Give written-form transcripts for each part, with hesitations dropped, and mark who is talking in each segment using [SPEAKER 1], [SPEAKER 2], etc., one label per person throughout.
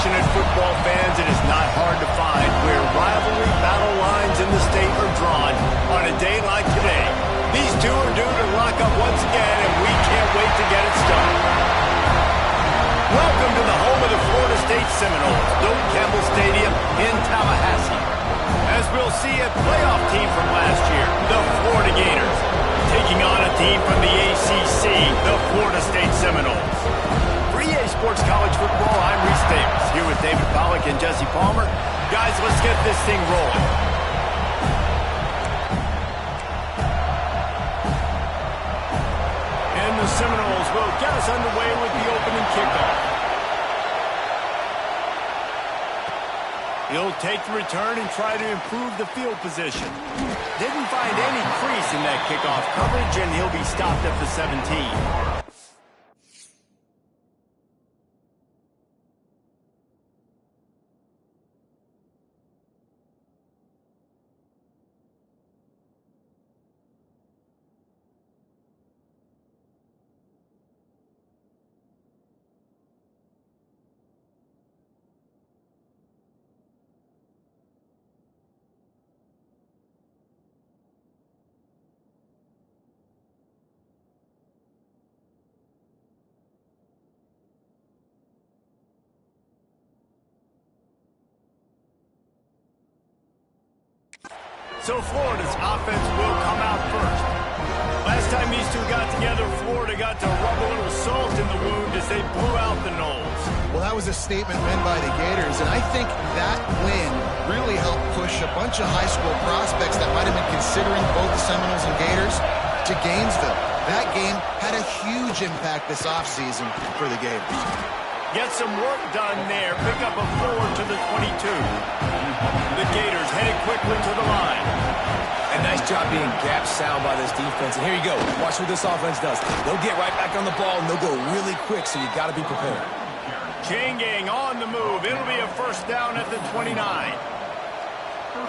[SPEAKER 1] passionate football fans, it is not hard to find where rivalry battle lines in the state are drawn on a day like today. These two are due to lock up once again, and we can't wait to get it started. Welcome to the home of the Florida State Seminoles, Doak Campbell Stadium in Tallahassee. As we'll see a playoff team from last year, the Florida Gators, taking on a team from the ACC, the Florida State Seminoles. For EA Sports College Football, I'm Reese Davis, here with David Pollack and Jesse Palmer. Guys, let's get this thing rolling. And the Seminoles will get us underway with the opening kickoff. He'll take the return and try to improve the field position. Didn't find any crease in that kickoff coverage, and he'll be stopped at the 17. So Florida's offense will come out first. Last time these two got together, Florida got to rub a little salt in the wound as they blew out the Noles.
[SPEAKER 2] Well, that was a statement win by the Gators, and I think that win really helped push a bunch of high school prospects that might have been considering both the Seminoles and Gators to Gainesville. That game had a huge impact this offseason for the Gators.
[SPEAKER 1] Get some work done there. Pick up a 4 to the 22. The Gators headed quickly to the line.
[SPEAKER 3] A nice job being gap sound by this defense. And here you go. Watch what this offense does. They'll get right back on the ball, and they'll go really quick, so you got to be prepared.
[SPEAKER 1] Chain gang on the move. It'll be a first down at the 29.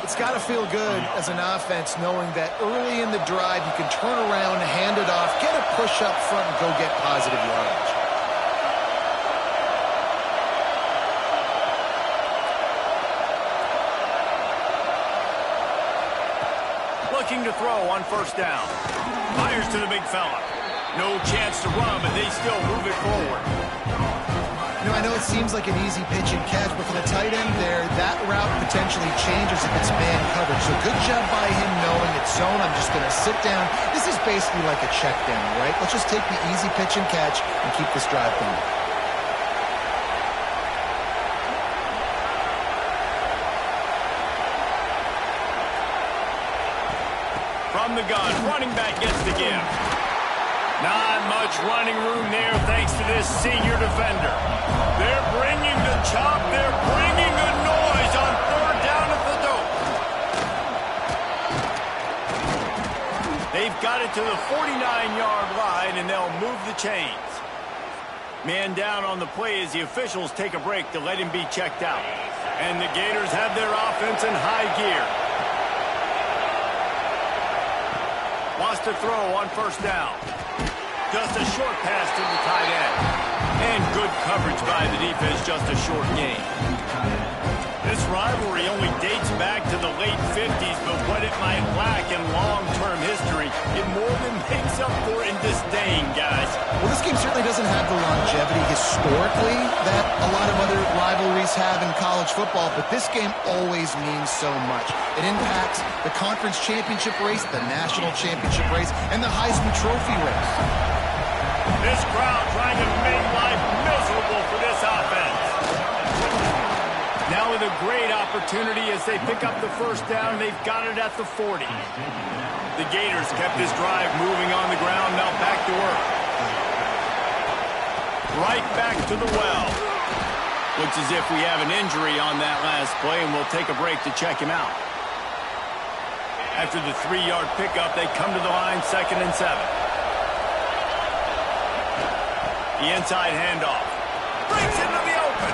[SPEAKER 2] It's got to feel good as an offense knowing that early in the drive you can turn around, hand it off, get a push up front, and go get positive yardage.
[SPEAKER 1] Looking to throw on first down. Fires to the big fella. No chance to run, but they still move it forward.
[SPEAKER 2] You know, I know it seems like an easy pitch and catch, but for the tight end there, that route potentially changes if it's man coverage. So good job by him knowing it's zone. I'm just going to sit down. This is basically like a check down, right? Let's just take the easy pitch and catch and keep this drive going.
[SPEAKER 1] From the gun, running back gets the give. Not much running room there thanks to this senior defender. They're bringing the chop. They're bringing the noise on third down at the Doak. They've got it to the 49-yard line, and they'll move the chains. Man down on the play as the officials take a break to let him be checked out. And the Gators have their offense in high gear. Wants to throw on first down. Just a short pass to the tight end. And good coverage by the defense, just a short gain. This rivalry only dates back to the late 50s, but what it might lack in long-term history, it more than makes up for in disdain, guys.
[SPEAKER 2] Well, this game certainly doesn't have the longevity historically that a lot of other rivalries have in college football, but this game always means so much. It impacts the conference championship race, the national championship race, and the Heisman Trophy race.
[SPEAKER 1] This crowd trying to make life miserable for this offense. Now with a great opportunity as they pick up the first down, they've got it at the 40. The Gators kept this drive moving on the ground, now back to work. Right back to the well. Looks as if we have an injury on that last play, and we'll take a break to check him out. After the 3-yard pickup, they come to the line, 2nd and 7. The inside handoff. Breaks into the open.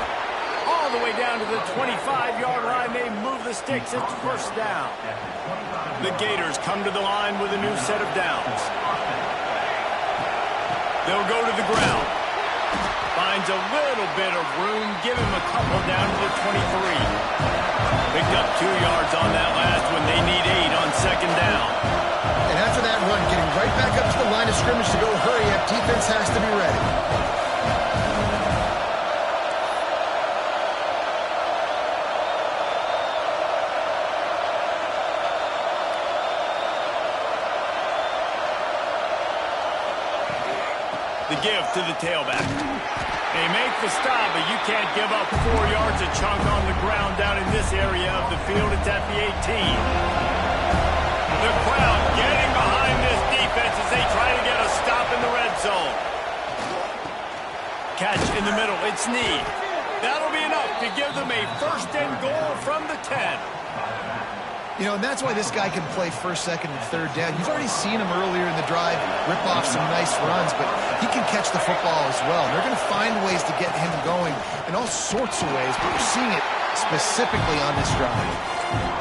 [SPEAKER 1] All the way down to the 25-yard line. They move the sticks. It's first down. The Gators come to the line with a new set of downs. They'll go to the ground. Finds a little bit of room. Give him a couple down to the 23. Picked up 2 yards on that last one. They need 8 on second down.
[SPEAKER 2] And after that run, getting right back up to the line of scrimmage to go hurry up, defense has to be ready.
[SPEAKER 1] The give to the tailback. They make the stop, but you can't give up 4 yards a chunk on the ground down in this area of the field. It's at the 18. The crowd getting behind this defense as they try to get a stop in the red zone. Catch in the middle. It's Need. That'll be enough to give them a first and goal from the 10.
[SPEAKER 2] You know, and that's why this guy can play first, second, and third down. You've already seen him earlier in the drive rip off some nice runs, but he can catch the football as well. And they're going to find ways to get him going in all sorts of ways, but we're seeing it specifically on this drive.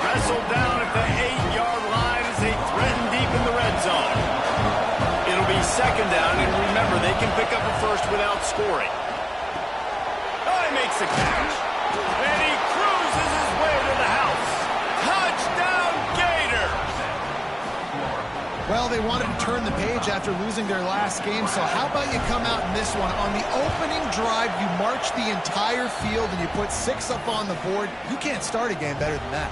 [SPEAKER 1] Wrestled down at the 8-yard line as they threaten deep in the red zone. It'll be second down, and remember, they can pick up a first without scoring. Oh, he makes the catch. And he cruises his way to the house. Touchdown, Gators!
[SPEAKER 2] Well, they wanted to turn the page after losing their last game, so how about you come out in this one? On the opening drive, you march the entire field and you put 6 up on the board. You can't start a game better than that.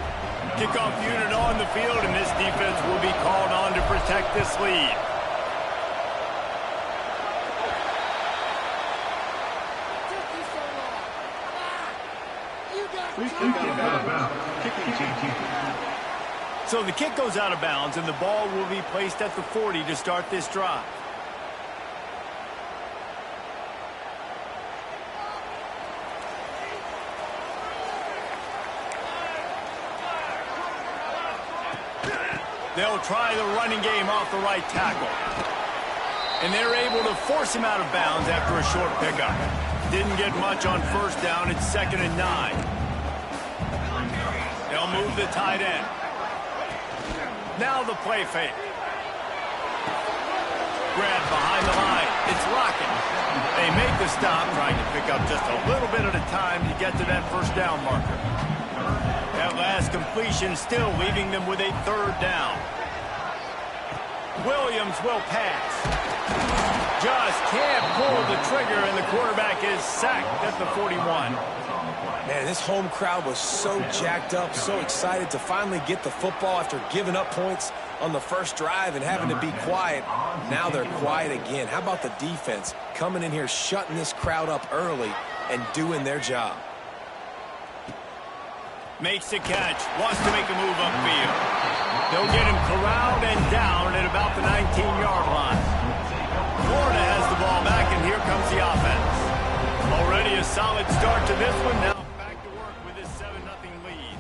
[SPEAKER 1] Kickoff unit on the field, and this defense will be called on to protect this lead. So the kick goes out of bounds, and the ball will be placed at the 40 to start this drive. They'll try the running game off the right tackle. And they're able to force him out of bounds after a short pickup. Didn't get much on first down. It's 2nd and 9. They'll move the tight end. Now the play fake. Grab behind the line. It's Lockett. They make the stop, trying to pick up just a little bit at a time to get to that first down marker. That last completion still leaving them with a 3rd down. Williams will pass. Just can't pull the trigger, and the quarterback is sacked at the 41.
[SPEAKER 3] Man, this home crowd was so jacked up, so excited to finally get the football after giving up points on the first drive and having to be quiet. Now they're quiet again. How about the defense coming in here, shutting this crowd up early and doing their job?
[SPEAKER 1] Makes the catch. Wants to make a move upfield. They'll get him corralled and down at about the 19-yard line. Florida has the ball back, and here comes the offense. Already a solid start to this one. Now back to work with this 7-0 lead.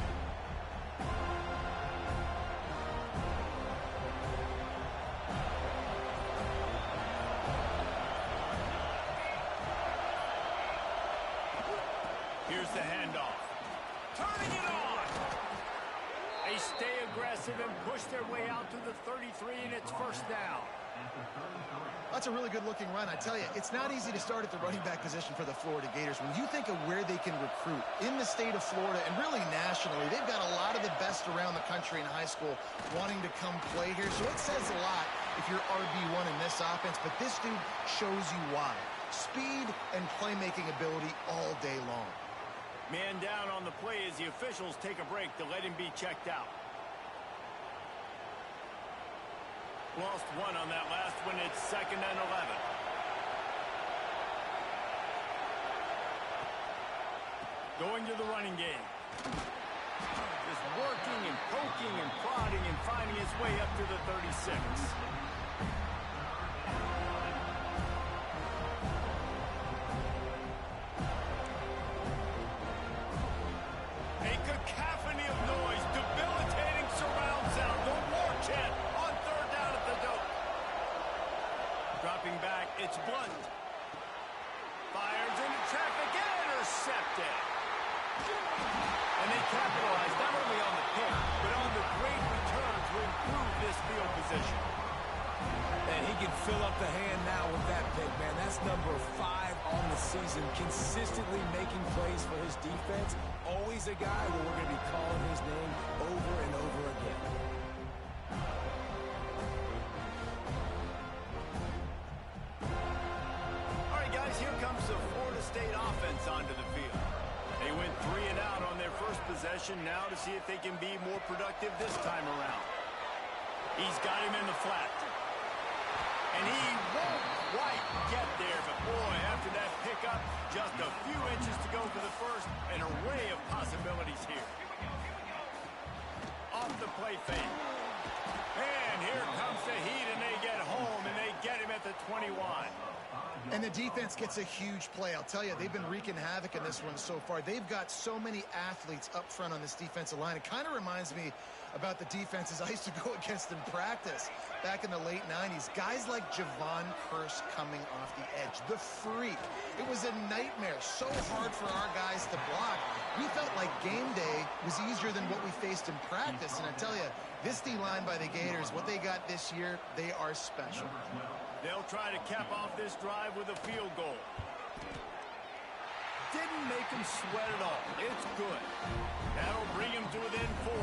[SPEAKER 1] Here's the handoff. Turning it on. They stay aggressive and push their way out to the 33, and it's first down.
[SPEAKER 2] That's a really good-looking run. I tell you, it's not easy to start at the running back position for the Florida Gators. When you think of where they can recruit in the state of Florida and really nationally, they've got a lot of the best around the country in high school wanting to come play here. So it says a lot if you're RB1 in this offense, but this dude shows you why. Speed and playmaking ability all day long.
[SPEAKER 1] Man down on the play as the officials take a break to let him be checked out. Lost 1 on that last one. It's 2nd and 11. Going to the running game. Just working and poking and prodding and finding his way up to the 36. A cacophony of noise, debilitating surround sound. The war chant on 3rd down at the dope. Dropping back, it's Blunt. Fires into traffic and intercepted. And they capitalize not only on the pick, but on the great return to improve this field position. And he
[SPEAKER 3] fill up the hand now with that pick, man. That's number 5 on the season, consistently making plays for his defense. Always a guy where we're going to be calling his name over and over again.
[SPEAKER 1] All right, guys, here comes the Florida State offense onto the field. They went 3 and out on their first possession, now to see if they can be more productive this time around. He's got him in the flat. And he won't quite get there, but boy, after that pickup, just a few inches to go for the first, an array of possibilities here. Off the play fake. And here comes the heat, and they get home, and they get him at the 21.
[SPEAKER 2] And the defense gets a huge play. I'll tell you, they've been wreaking havoc in this one so far. They've got so many athletes up front on this defensive line. It kind of reminds me about the defenses I used to go against in practice back in the late 90s. Guys like Javon Curse coming off the edge. The freak. It was a nightmare. So hard for our guys to block. We felt like game day was easier than what we faced in practice. And I tell you, this D-line by the Gators, what they got this year, they are special.
[SPEAKER 1] They'll try to cap off this drive with a field goal. Didn't make him sweat at all. It's good. That'll bring him to within 4.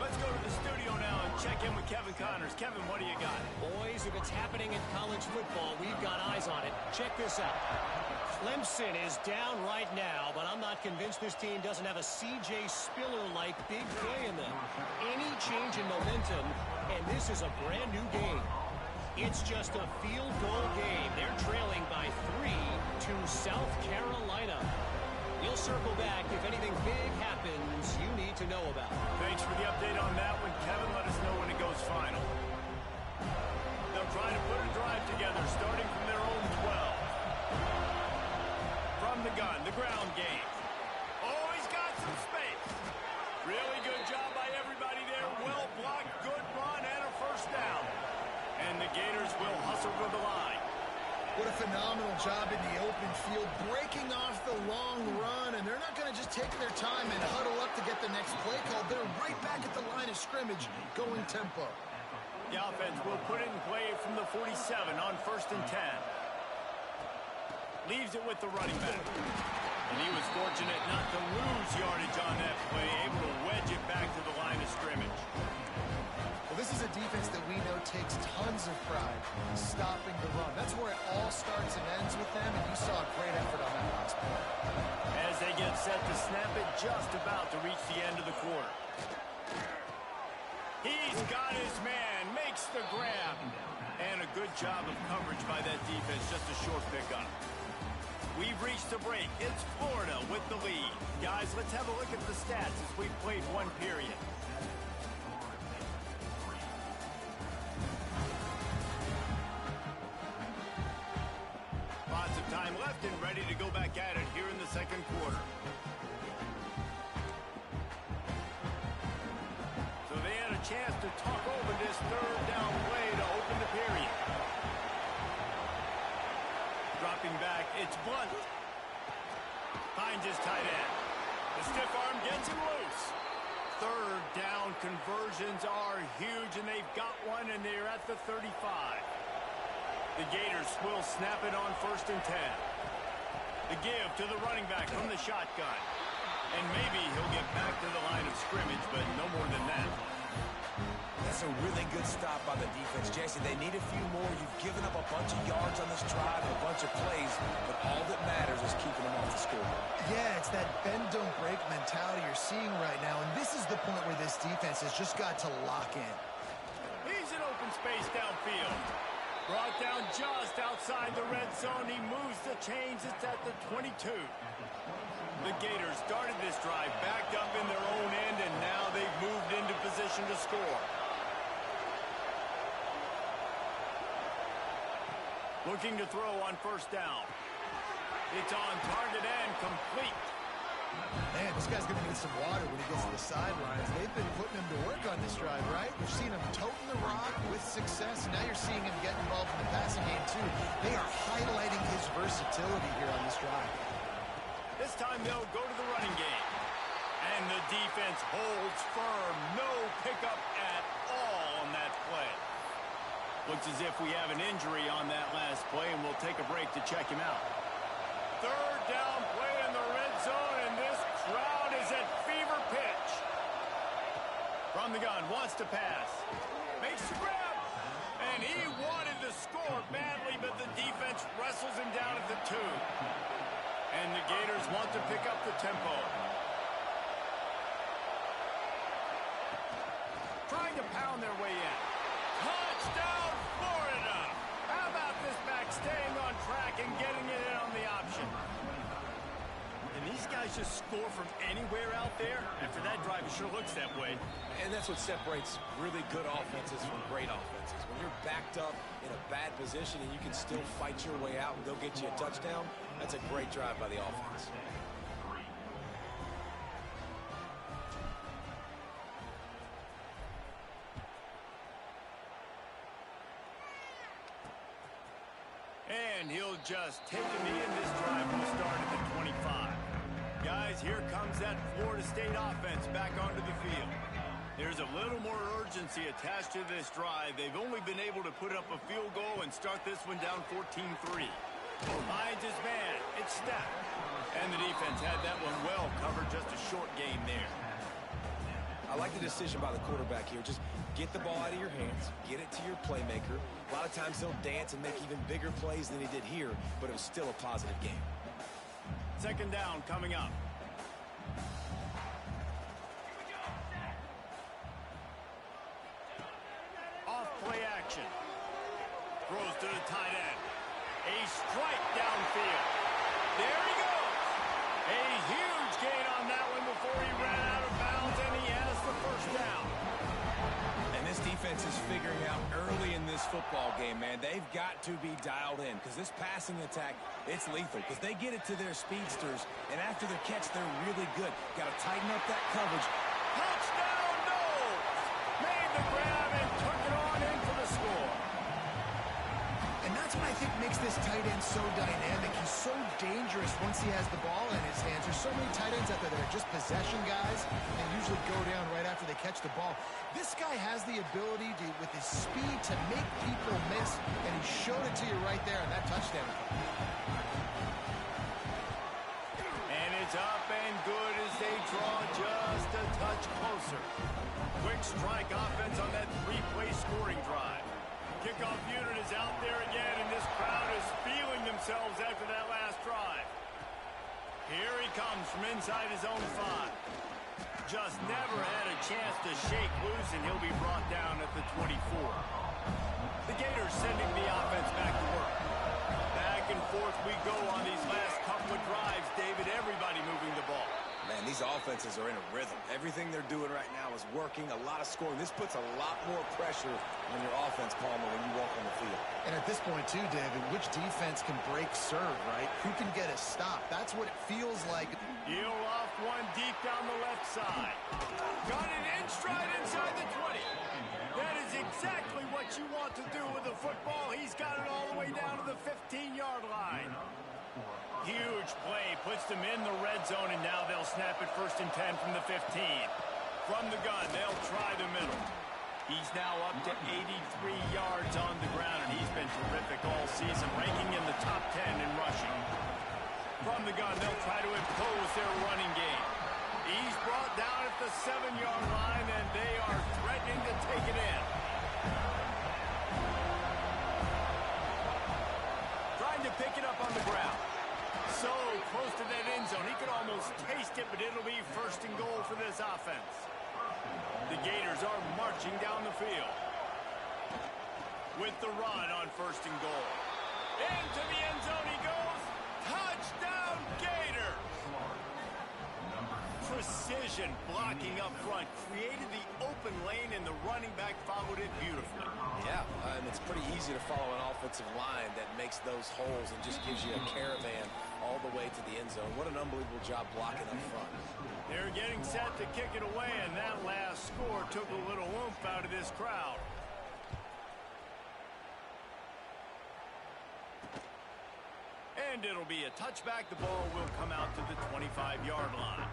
[SPEAKER 1] Let's go to the studio now and check in with Kevin Connors. Kevin, what do you got?
[SPEAKER 4] Boys, if it's happening in college football, we've got eyes on it. Check this out. Clemson is down right now, but I'm not convinced this team doesn't have a C.J. Spiller-like big play in them. Any change in momentum, and this is a brand new game. It's just a field goal game. They're trailing by 3 to South Carolina. We'll circle back if anything big happens you need to know about.
[SPEAKER 1] Thanks for the update on that one, Kevin. Let us know when it goes final. They'll try to put a drive together, starting from their own 12. From the gun, the ground game. Oh, he's got some space. Really good job by everybody there. Well blocked, good run, and a first down. And the Gators will hustle to the line.
[SPEAKER 2] What a phenomenal job in the open field, breaking off the long run, and they're not going to just take their time and huddle up to get the next play call. They're right back at the line of scrimmage, going tempo.
[SPEAKER 1] The offense will put it in play from the 47 on 1st and 10. Leaves it with the running back. And he was fortunate not to lose yardage on that play, able to wedge it back to the line of scrimmage.
[SPEAKER 2] Well, this is a defense that we know takes tons of pride stopping the run. That's where it all starts and ends with them, and you saw a great effort on that last play.
[SPEAKER 1] As they get set to snap it, just about to reach the end of the quarter. He's got his man, makes the grab. And a good job of coverage by that defense, just a short pickup. We've reached the break. It's Florida with the lead. Guys, let's have a look at the stats as we've played one period. Lots of time left and ready to go back at it here in the second quarter. So they had a chance to talk over this third down play to open the period. Dropping back, it's Blunt. Finds his tight end. The stiff arm gets him loose. Third down conversions are huge, and they've got one, and they're at the 35. The Gators will snap it on 1st and 10. The give to the running back from the shotgun. And maybe he'll get back to the line of scrimmage, but no more than that.
[SPEAKER 3] That's a really good stop by the defense. Jason, they need a few more. You've given up a bunch of yards on this drive and a bunch of plays, but all that matters is keeping them off the scoreboard.
[SPEAKER 2] Yeah, it's that bend, don't break mentality you're seeing right now, and this is the point where this defense has just got to lock in.
[SPEAKER 1] He's in open space downfield. Brought down just outside the red zone. He moves the chains. It's at the 22. The Gators started this drive backed up in their own end, and now they've moved into position to score. Looking to throw on 1st down. It's on target and complete.
[SPEAKER 2] Man, this guy's going to need some water when he gets to the sidelines. They've been putting him to work on this drive, right? We've seen him toting the rock with success. Now you're seeing him get involved in the passing game, too. They are highlighting his versatility here on this drive.
[SPEAKER 1] This time they'll go to the running game. And the defense holds firm. No pickup at all on that play. Well, Looks as if we have an injury on that last play, and we'll take a break to check him out. Third down play in the red zone, and this crowd is at fever pitch. From the gun, wants to pass. Makes the grab. And he wanted to score badly, but the defense wrestles him down at the 2. And the Gators want to pick up the tempo. Trying to pound their way in. Touchdown, Florida! How about this back staying on track and getting it in on the option? And these guys just score from anywhere out there? After that drive, it sure looks that way.
[SPEAKER 3] And that's what separates really good offenses from great offenses. When you're backed up in a bad position and you can still fight your way out and go get you a touchdown, that's a great drive by the offense.
[SPEAKER 1] And he'll just take a knee, and this drive will start at the 25. Guys, here comes that Florida State offense back onto the field. There's a little more urgency attached to this drive. They've only been able to put up a field goal and start this one down 14-3. Finds his man. It's Steph. And the defense had that one well covered. Just a short game there.
[SPEAKER 3] I like the decision by the quarterback here. Just get the ball out of your hands, get it to your playmaker. A lot of times he'll dance and make even bigger plays than he did here, but it was still a positive game.
[SPEAKER 1] Second down coming up. Off play action. Throws to the tight end. A strike downfield. There he goes. A huge gain on that one before he ran out of bounds, and he has the first down.
[SPEAKER 3] And this defense is figuring out early in this football game, man. They've got to be dialed in because this passing attack, it's lethal because they get it to their speedsters, and after the catch, they're really good. Got to tighten up that coverage.
[SPEAKER 1] Touchdown, Knowles! Made the grab and took it on in for the score.
[SPEAKER 2] And that's what I think makes this tight end so dynamic. He's so dangerous once he has the ball in his hands. There's so many tight ends out there that are just possession guys and usually go down right after they catch the ball. This guy has the ability to, with his speed, to make people miss, and he showed it to you right there on that touchdown.
[SPEAKER 1] And it's up and good as they draw just a touch closer. Quick strike offense on that three-play scoring drive. Kickoff unit is out there again, and this crowd is feeling themselves after that last drive. Here he comes from inside his own 5. Just never had a chance to shake loose, and he'll be brought down at the 24. The Gators sending the offense back to work. Back and forth we go on these last couple of drives, David. Everybody moving the ball.
[SPEAKER 3] Man, these offenses are in a rhythm. Everything they're doing right now is working, a lot of scoring. This puts a lot more pressure on your offense, Palmer, when you walk on the field.
[SPEAKER 2] And at this point, too, David, which defense can break serve, right? Who can get a stop? That's what it feels like.
[SPEAKER 1] Heel off one deep down the left side. Got it in stride inside the 20. That is exactly what you want to do with the football. He's got it all the way down to the 15-yard line. Huge play, puts them in the red zone, and now they'll snap it 1st and 10 from the 15. From the gun, they'll try the middle. He's now up to 83 yards on the ground, and he's been terrific all season, ranking in the top 10 in rushing. From the gun, they'll try to impose their running game. He's brought down at the 7-yard line, and they are threatening to take it in. Trying to pick it up on the ground. So close to that end zone. He could almost taste it, but it'll be 1st and goal for this offense. The Gators are marching down the field. With the run on 1st and goal. Into the end zone he goes. Touchdown, Gators! Precision blocking up front. Created the open lane, and the running back followed it beautifully.
[SPEAKER 3] Yeah, and it's pretty easy to follow an offensive line that makes those holes and just gives you a caravan all the way to the end zone. What an unbelievable job blocking up front.
[SPEAKER 1] They're getting set to kick it away, and that last score took a little oomph out of this crowd. And it'll be a touchback. The ball will come out to the 25-yard line.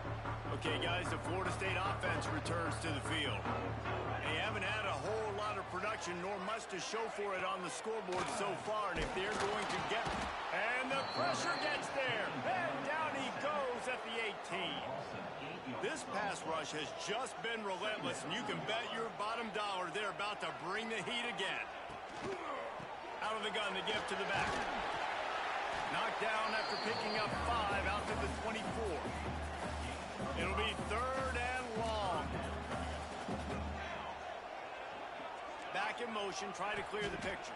[SPEAKER 1] Okay, guys, the Florida State offense returns to the field. They haven't had a whole lot of production nor much to show for it on the scoreboard so far. And if they're going to get... And the pressure gets there. And down he goes at the 18. This pass rush has just been relentless, and you can bet your bottom dollar they're about to bring the heat again. Out of the gun, the give to the back. Knocked down after picking up 5 out to the 24. It'll be 3rd and long. Back in motion, try to clear the picture.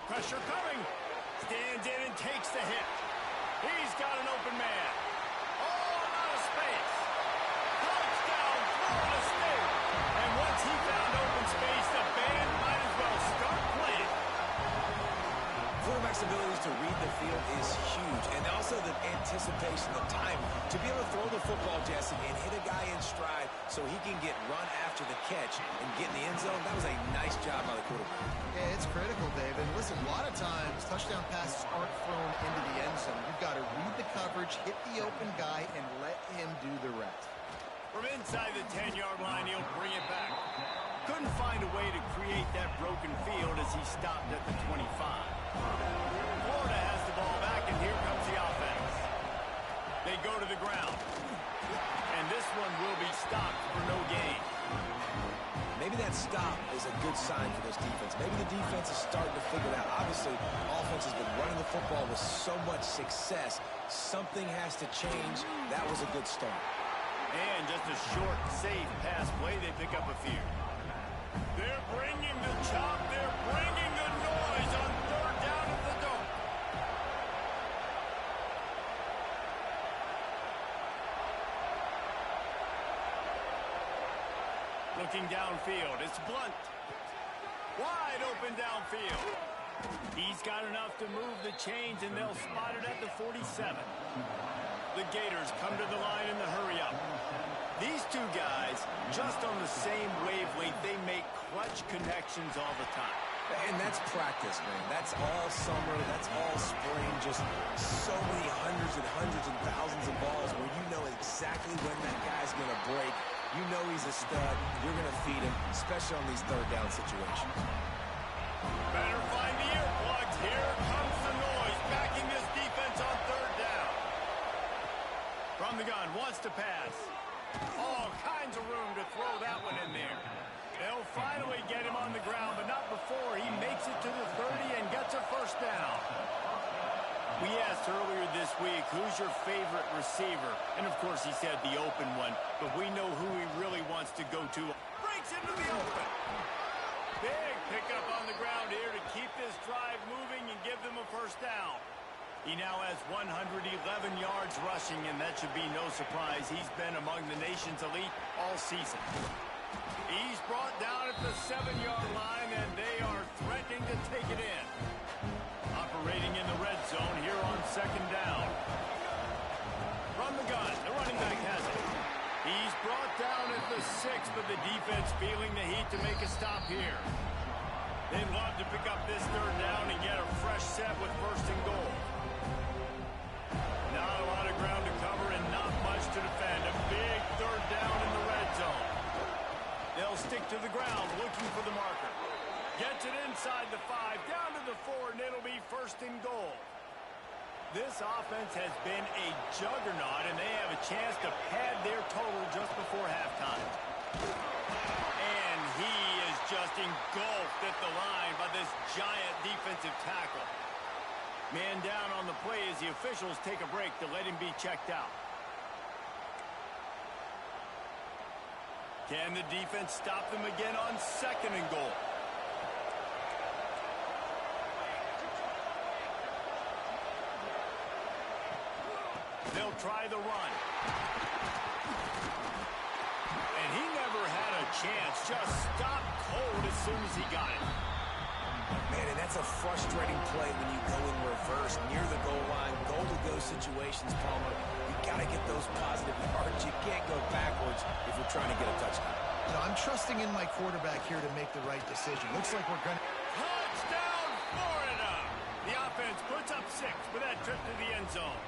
[SPEAKER 1] Pressure coming. Stands in and takes the hit. He's got an open man. Oh, out of space. Touchdown, Florida State. And once he found open space, the band might as well start playing.
[SPEAKER 3] Quarterback's abilities to read the field is huge, and also the anticipation, the time to be able to throw the football, Jesse, and hit a guy in stride so he can get run after the catch and get in the end zone. That was a nice job by the quarterback.
[SPEAKER 2] Yeah, it's critical, Dave. And listen, a lot of times touchdown passes aren't thrown into the end zone. You've got to read the coverage, hit the open guy, and let him do the rest.
[SPEAKER 1] From inside the 10-yard line, he'll bring it back. Couldn't find a way to create that broken field as he stopped at the 25. Florida has the ball back, and here comes the offense. They go to the ground. And this one will be stopped for no gain.
[SPEAKER 3] Maybe that stop is a good sign for this defense. Maybe the defense is starting to figure it out. Obviously, offense has been running the football with so much success. Something has to change. That was a good start.
[SPEAKER 1] And just a short, safe pass play. They pick up a few. They're bringing the chop. They're bringing the noise on 3rd down at the dome. Looking downfield. It's Blunt. Wide open downfield. He's got enough to move the chains, and they'll spot it at the 47. The Gators come to the line in the hurry-up. These two guys, just on the same wavelength, they make clutch connections all the time.
[SPEAKER 3] And that's practice, man. That's all summer. That's all spring. Just so many hundreds and thousands of balls where you know exactly when that guy's going to break. You know he's a stud. You're going to feed him, especially on these 3rd down situations.
[SPEAKER 1] Better find the earplugs. Here comes the noise, backing this defense on 3rd down. From the gun, wants to pass. All kinds of room to throw that one in there. They'll finally get him on the ground, but not before he makes it to the 30 and gets a 1st down. We asked earlier this week, who's your favorite receiver? And, of course, he said the open one, but we know who he really wants to go to. Breaks into the open. Big pickup on the ground here to keep this drive moving and give them a 1st down. He now has 111 yards rushing, and that should be no surprise. He's been among the nation's elite all season. He's brought down at the 7-yard line, and they are threatening to take it in. Operating in the red zone here on 2nd down. From the gun, the running back has it. He's brought down at the 6, but the defense feeling the heat to make a stop here. They'd love to pick up this 3rd down and get a fresh set with 1st and goal. Not a lot of ground to cover and not much to defend. A big 3rd down in the red zone. They'll stick to the ground looking for the marker. Gets it inside the 5, down to the 4, and it'll be 1st and goal. This offense has been a juggernaut, and they have a chance to pad their total just before halftime. And he is just engulfed at the line by this giant defensive tackle. Man down on the play as the officials take a break to let him be checked out. Can the defense stop them again on 2nd and goal? They'll try the run. And he never had a chance. Just stopped cold as soon as he got it.
[SPEAKER 3] Man, and that's a frustrating play when you go in reverse near the goal line. Goal-to-go situations, Palmer. You got to get those positive yards. You can't go backwards if you're trying to get a touchdown.
[SPEAKER 2] So I'm trusting in my quarterback here to make the right decision. Looks like we're going to...
[SPEAKER 1] Touchdown, Florida! The offense puts up 6 with that trip to the end zone.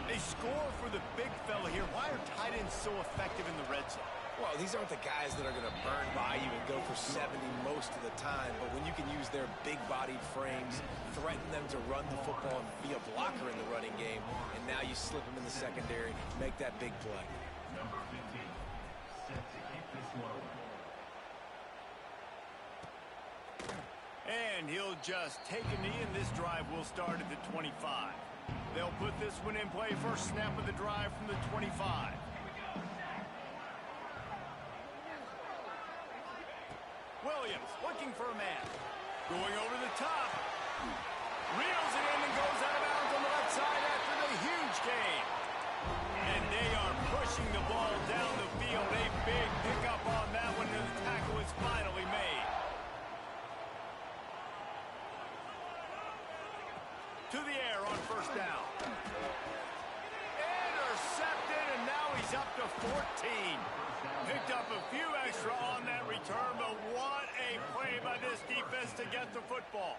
[SPEAKER 1] They score for the big fella here. Why are tight ends so effective in the red zone?
[SPEAKER 3] Well, these aren't the guys that are going to burn by you and go for 70 most of the time, but when you can use their big-bodied frames, threaten them to run the football and be a blocker in the running game, and now you slip them in the secondary, make that big play.
[SPEAKER 5] Number 15, set to kick this one.
[SPEAKER 1] And he'll just take a knee, and this drive will start at the 25. They'll put this one in play. First snap of the drive from the 25. Williams looking for a man. Going over the top. Reels it in and goes out of bounds on the left side after the huge gain. And they are pushing the ball down the field. A big pickup on that one, and the tackle is finally made. To the air on first down. Intercepted, and now he's up to 14. Picked up a few extra on that return, but what a play by this defense to get the football.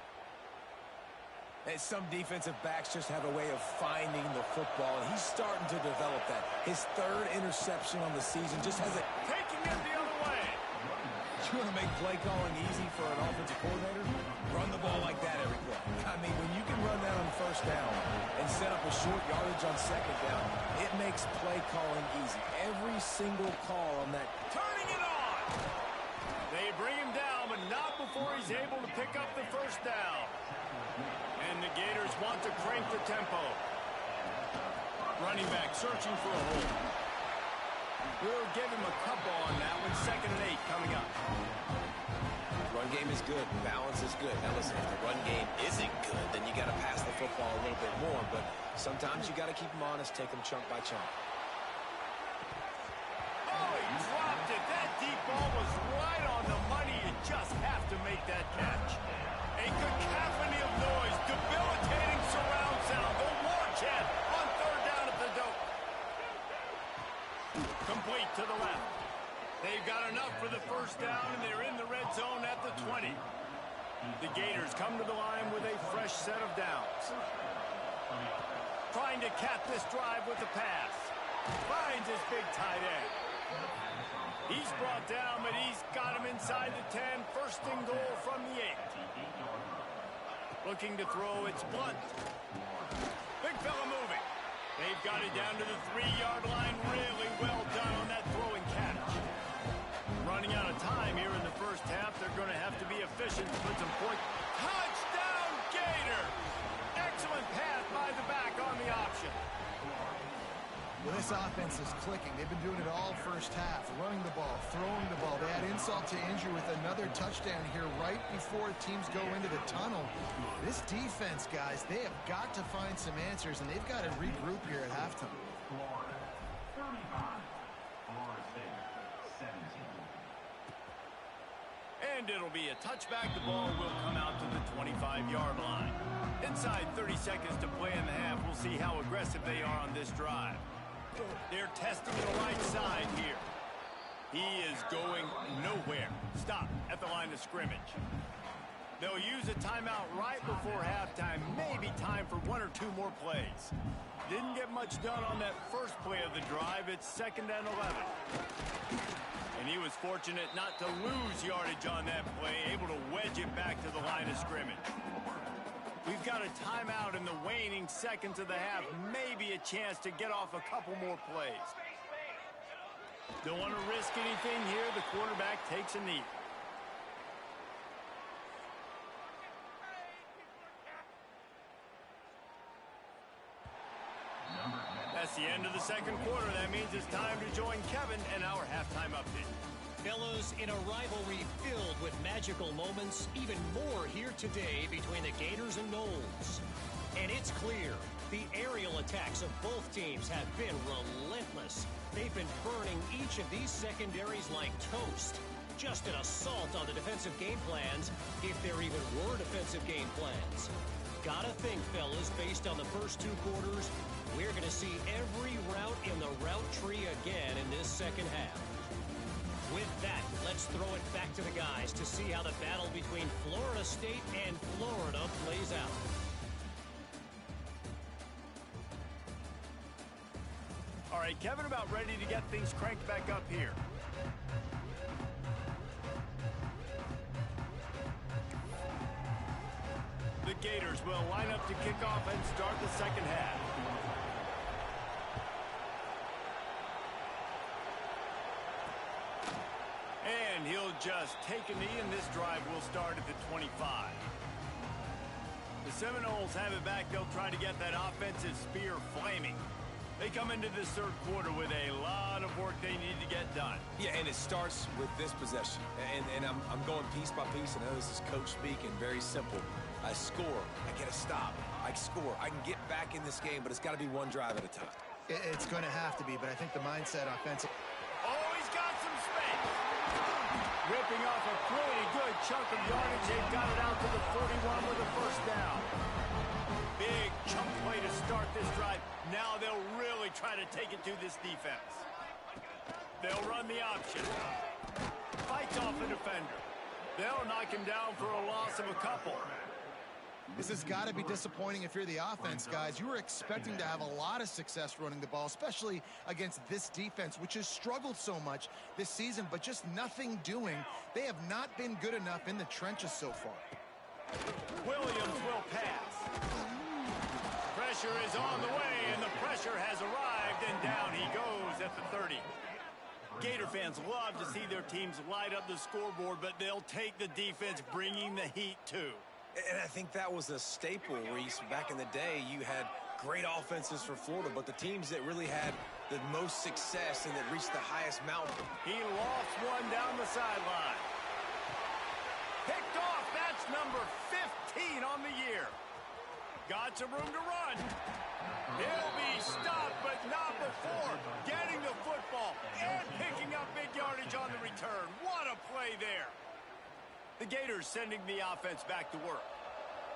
[SPEAKER 3] And some defensive backs just have a way of finding the football, and he's starting to develop that. His third interception on the season just has it.
[SPEAKER 1] Taking it the other way.
[SPEAKER 3] You want to make play calling easy for an offensive coordinator? Run the ball like that every play. I mean, when you can run that on first down and set up a short yardage on second down, it makes play calling easy. Every single call on that.
[SPEAKER 1] Turning it on. They bring him down, but not before he's able to pick up the first down. And the Gators want to crank the tempo. Running back searching for a hole. We'll give him a couple on that one. 2nd and 8 coming up.
[SPEAKER 3] Run game is good. Balance is good. Now listen, if the run game isn't good, then you got to pass the football a little bit more. But sometimes you got to keep them honest, take them chunk by chunk.
[SPEAKER 1] Oh, he dropped it. That deep ball was right on the money. You just have to make that catch. A cacophony of noise, debilitating surround sound. The war chant on 3rd down at the dope. Complete to the left. They've got enough for the first down, and they're in the red zone at the 20. The Gators come to the line with a fresh set of downs. Trying to cap this drive with the pass. Finds his big tight end. He's brought down, but he's got him inside the 10. 1st and goal from the 8. Looking to throw, it's Blunt. Big fella moving. They've got it down to the 3-yard line. Really well done on that throwing catch. Running out of time here in the first half. They're going to have to be efficient to put some points. Touchdown, Gator! Excellent pass by the back on the option.
[SPEAKER 2] Well, this offense is clicking. They've been doing it all first half. Running the ball, throwing the ball. They had insult to injury with another touchdown here right before teams go into the tunnel. This defense, guys, they have got to find some answers, and they've got to regroup here at halftime.
[SPEAKER 5] Florida, 35. Florida State, 17.
[SPEAKER 1] And it'll be a touchback. The ball will come out to the 25-yard line. Inside 30 seconds to play in the half. We'll see how aggressive they are on this drive. They're testing the right side here. He is going nowhere. Stop at the line of scrimmage. They'll use a timeout right before halftime. Maybe time for 1 or 2 more plays. Didn't get much done on that first play of the drive. It's 2nd and 11. And he was fortunate not to lose yardage on that play, able to wedge it back to the line of scrimmage. We've got a timeout in the waning seconds of the half. Maybe a chance to get off a couple more plays. Don't want to risk anything here. The quarterback takes a knee. That's the end of the 2nd quarter. That means it's time to join Kevin and our halftime update.
[SPEAKER 4] Fellows, in a rivalry filled with magical moments, even more here today between the Gators and Noles. And it's clear, the aerial attacks of both teams have been relentless. They've been burning each of these secondaries like toast. Just an assault on the defensive game plans, if there even were defensive game plans. Gotta think, fellas, based on the first 2 quarters, we're going to see every route in the route tree again in this second half. With that, let's throw it back to the guys to see how the battle between Florida State and Florida plays out.
[SPEAKER 1] All right, right, Kevin, about ready to get things cranked back up here. The Gators will line up to kick off and start the second half. And he'll just take a knee, and this drive will start at the 25. The Seminoles have it back. They'll try to get that offensive spear flaming. They come into this third quarter with a lot of work they need to get done.
[SPEAKER 3] Yeah, and it starts with this possession. And I'm going piece by piece. I know this is coach speaking, very simple. I score. I get a stop. I score. I can get back in this game, but it's got to be one drive at a time.
[SPEAKER 2] It's going to have to be, but I think the mindset offensive.
[SPEAKER 1] Oh, he's got some space. Ripping off a pretty good chunk of yardage. They've got it out to the 41 with a first down. Big chunk play to start this drive. Now they'll really try to take it to this defense. They'll run the option. Fights off the defender. They'll knock him down for a loss of a couple.
[SPEAKER 2] This has got to be disappointing if you're the offense, guys. You were expecting to have a lot of success running the ball, especially against this defense, which has struggled so much this season, but just nothing doing. They have not been good enough in the trenches so far.
[SPEAKER 1] Williams will pass. Pressure is on the way, and the pressure has arrived, and down he goes at the 30. Gator fans love to see their teams light up the scoreboard, but they'll take the defense bringing the heat too.
[SPEAKER 3] And I think that was a staple, Reese. Back in the day, you had great offenses for Florida, but the teams that really had the most success and that reached the highest mountain.
[SPEAKER 1] He lofts one down the sideline. Picked off. That's number 15 on the year. Got some room to run. He'll be stopped, but not before getting the football and picking up big yardage on the return. What a play there. The Gators sending the offense back to work.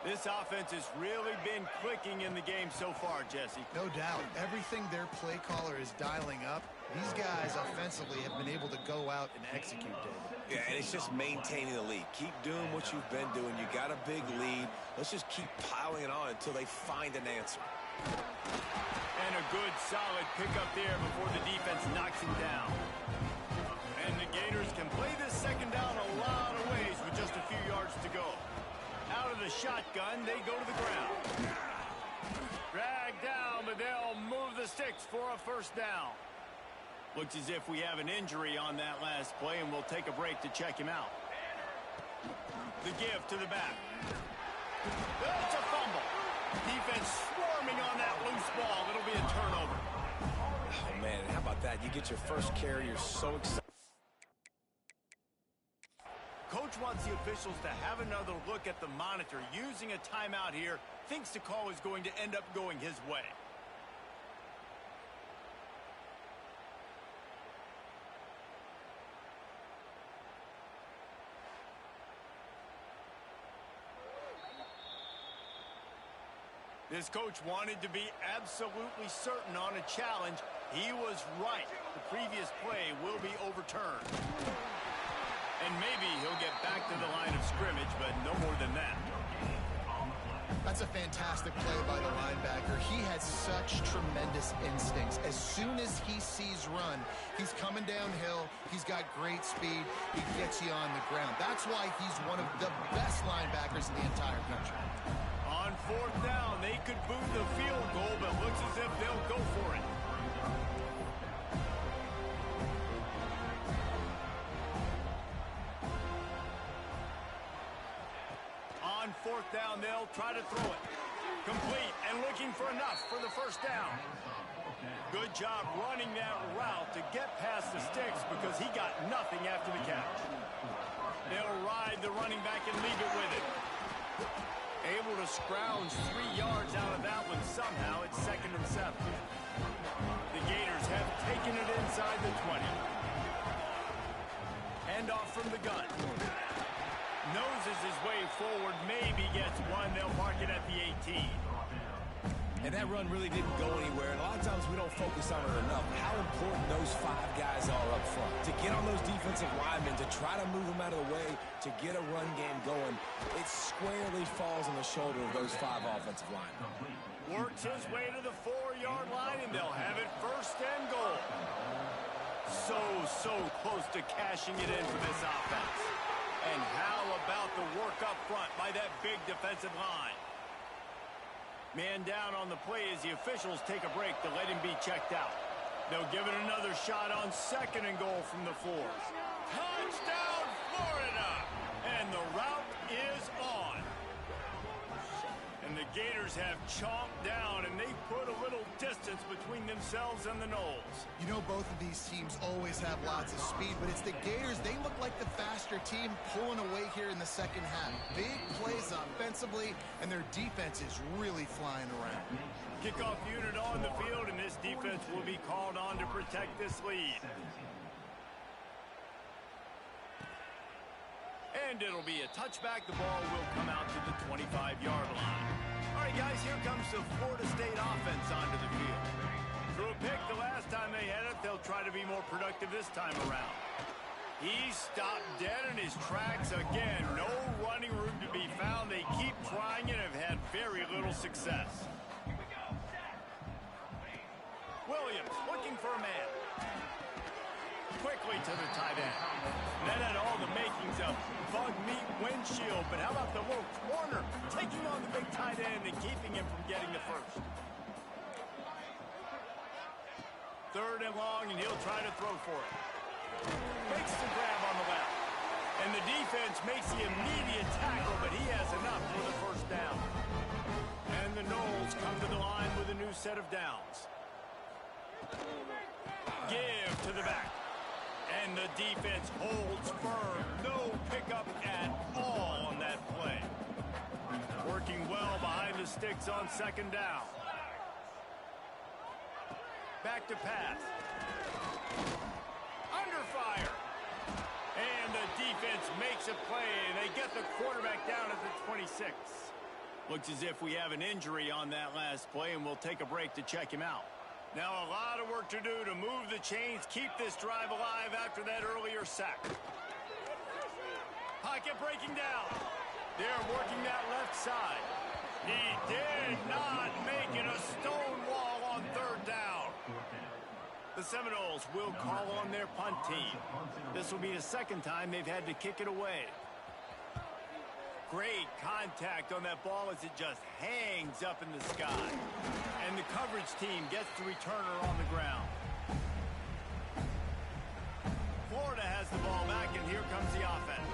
[SPEAKER 1] This offense has really been clicking in the game so far, Jesse.
[SPEAKER 2] No doubt. Everything their play caller is dialing up, these guys offensively have been able to go out and execute, David.
[SPEAKER 3] Yeah, and it's just maintaining the lead. Keep doing what you've been doing. You got a big lead. Let's just keep piling it on until they find an answer.
[SPEAKER 1] And a good, solid pickup there before the defense knocks him down. And the Gators can play this second down a lot of ways with just a few yards to go. Out of the shotgun, they go to the ground. Dragged down, but they'll move the sticks for a first down. Looks as if we have an injury on that last play, and we'll take a break to check him out. The give to the back. That's a fumble. Defense swarming on that loose ball. It'll be a turnover.
[SPEAKER 3] Oh, man, how about that? You get your first carry. You're so excited.
[SPEAKER 1] Coach wants the officials to have another look at the monitor. Using a timeout here, thinks the call is going to end up going his way. This coach wanted to be absolutely certain on a challenge. He was right. The previous play will be overturned. And maybe he'll get back to the line of scrimmage, but no more than that.
[SPEAKER 2] That's a fantastic play by the linebacker. He has such tremendous instincts. As soon as he sees run, he's coming downhill. He's got great speed. He gets you on the ground. That's why he's one of the best linebackers in the entire country.
[SPEAKER 1] On fourth down, they could boot the field goal, but looks as if they'll go for it. On fourth down, they'll try to throw it. Complete and looking for enough for the first down. Good job running that route to get past the sticks because he got nothing after the catch. They'll ride the running back and leave it with it. Able to scrounge 3 yards out of that one somehow. It's 2nd and 7. The Gators have taken it inside the 20. Hand off from the gun. Noses his way forward, maybe gets one. They'll park it at the 18.
[SPEAKER 3] And that run really didn't go anywhere. And a lot of times we don't focus on it enough. How important those 5 guys are up front. To get on those defensive linemen, to try to move them out of the way, to get a run game going, it squarely falls on the shoulder of those 5 offensive linemen.
[SPEAKER 1] Works his way to the 4-yard line, and they'll have it first and goal. So close to cashing it in for this offense. And how about the work up front by that big defensive line? Man down on the play as the officials take a break to let him be checked out. They'll give it another shot on 2nd and goal from the 4. Touchdown, Florida! And the route is on. And the Gators have chomped down, and they've put a little distance between themselves and the Noles.
[SPEAKER 2] You know, both of these teams always have lots of speed, but it's the Gators. They look like the faster team pulling away here in the second half. Big plays offensively, and their defense is really flying around.
[SPEAKER 1] Kickoff unit on the field, and this defense will be called on to protect this lead. And it'll be a touchback. The ball will come out to the 25-yard line. All right, guys, here comes the Florida State offense onto the field. Threw a pick the last time they had it. They'll try to be more productive this time around. He stopped dead in his tracks again. No running room to be found. They keep trying and have had very little success. Williams looking for a man. Quickly to the tight end. That had all the makings of bug meat windshield, but how about the little corner taking on the big tight end and keeping him from getting the first? 3rd and long, and he'll try to throw for it. Makes the grab on the left. And the defense makes the immediate tackle, but he has enough for the first down. And the Noles come to the line with a new set of downs. Give to the back. And the defense holds firm. No pickup at all on that play. Working well behind the sticks on 2nd down. Back to pass. Under fire. And the defense makes a play, and they get the quarterback down at the 26. Looks as if we have an injury on that last play, and we'll take a break to check him out. Now a lot of work to do to move the chains, keep this drive alive after that earlier sack. Pocket breaking down. They're working that left side. He did not make it a stone wall on 3rd down. The Seminoles will call on their punt team. This will be the 2nd time they've had to kick it away. Great contact on that ball as it just hangs up in the sky. And the coverage team gets the returner on the ground. Florida has the ball back, and here comes the offense.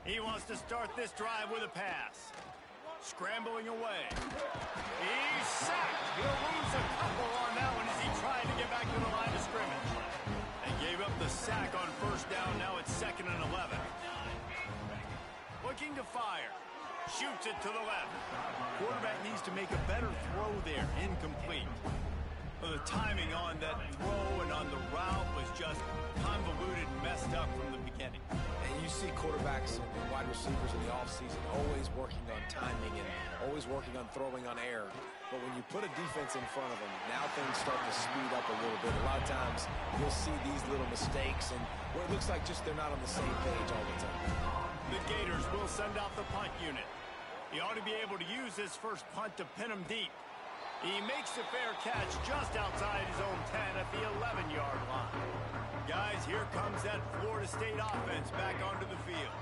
[SPEAKER 1] He wants to start this drive with a pass. Scrambling away. He's sacked. He'll lose a couple on that one as he tried to get back to the line of scrimmage. They gave up the sack on 1st down. Now it's 2nd and 11. Looking to fire. Shoots it to the left. Quarterback needs to make a better throw there. Incomplete. Well, the timing on that throw and on the route was just convoluted and messed up from the beginning.
[SPEAKER 3] And you see quarterbacks and wide receivers in the offseason always working on timing and always working on throwing on air. But when you put a defense in front of them, now things start to speed up a little bit. A lot of times you'll see these little mistakes and where it looks like just they're not on the same page all the time.
[SPEAKER 1] The Gators will send out the punt unit. He ought to be able to use this first punt to pin him deep. He makes the fair catch just outside his own 10 at the 11-yard line. Guys, here comes that Florida State offense back onto the field.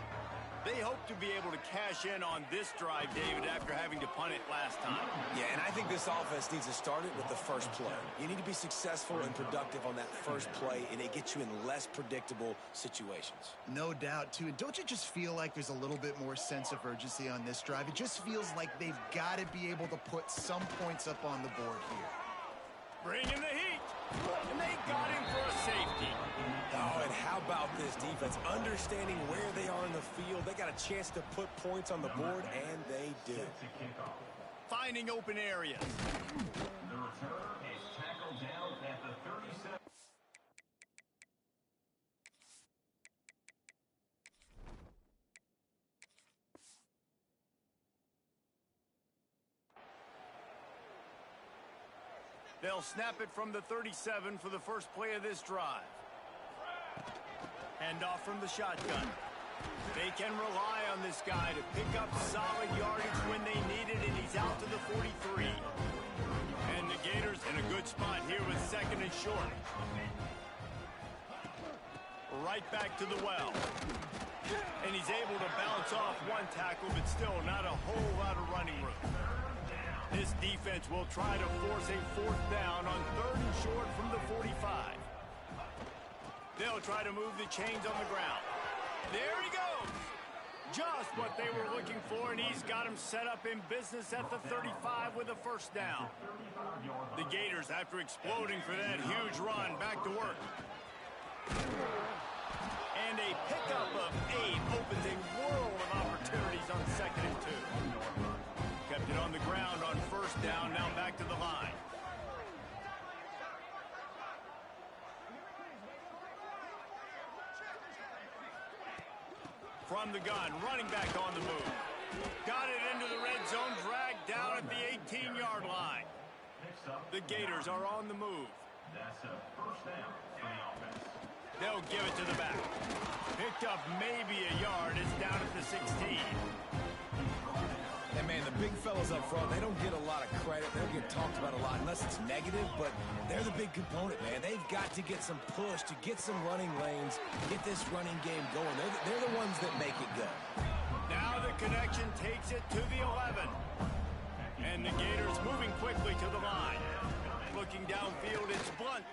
[SPEAKER 1] They hope to be able to cash in on this drive, David, after having to punt it last time.
[SPEAKER 3] Yeah, and I think this offense needs to start it with the first play. You need to be successful and productive on that first play, and it gets you in less predictable situations.
[SPEAKER 2] No doubt, too. And don't you just feel like there's a little bit more sense of urgency on this drive? It just feels like they've got to be able to put some points up on the board here.
[SPEAKER 1] Bringing the heat. And they got him for a safety.
[SPEAKER 3] Oh, and how about this defense? Understanding where they are in the field. They got a chance to put points on the board, and they do.
[SPEAKER 1] Finding open areas.
[SPEAKER 5] The return is tackled down at the 37.
[SPEAKER 1] They'll snap it from the 37 for the first play of this drive. Hand off from the shotgun. They can rely on this guy to pick up solid yardage when they need it, and he's out to the 43. And the Gators in a good spot here with second and short. Right back to the well. And he's able to bounce off one tackle, but still not a whole lot of running room. This defense will try to force a fourth down on third and short from the 45. They'll try to move the chains on the ground. There he goes. Just what they were looking for, and he's got him set up in business at the 35 with a first down. The Gators, after exploding for that huge run, back to work. And a pickup of 8 opens a world of opportunities on second and 2. Kept it on the ground on first down, now back to the line. From the gun, running back on the move. Got it into the red zone, dragged down at the 18-yard line. The Gators are on the move.
[SPEAKER 5] That's a first down for the offense.
[SPEAKER 1] They'll give it to the back. Picked up maybe a yard. It's down at the 16.
[SPEAKER 3] And, man, the big fellas up front, they don't get a lot of credit. They don't get talked about a lot unless it's negative, but they're the big component, man. They've got to get some push, to get some running lanes, get this running game going. They're the ones that make it go.
[SPEAKER 1] Now the connection takes it to the 11. And the Gators moving quickly to the line. Looking downfield, it's Blunt.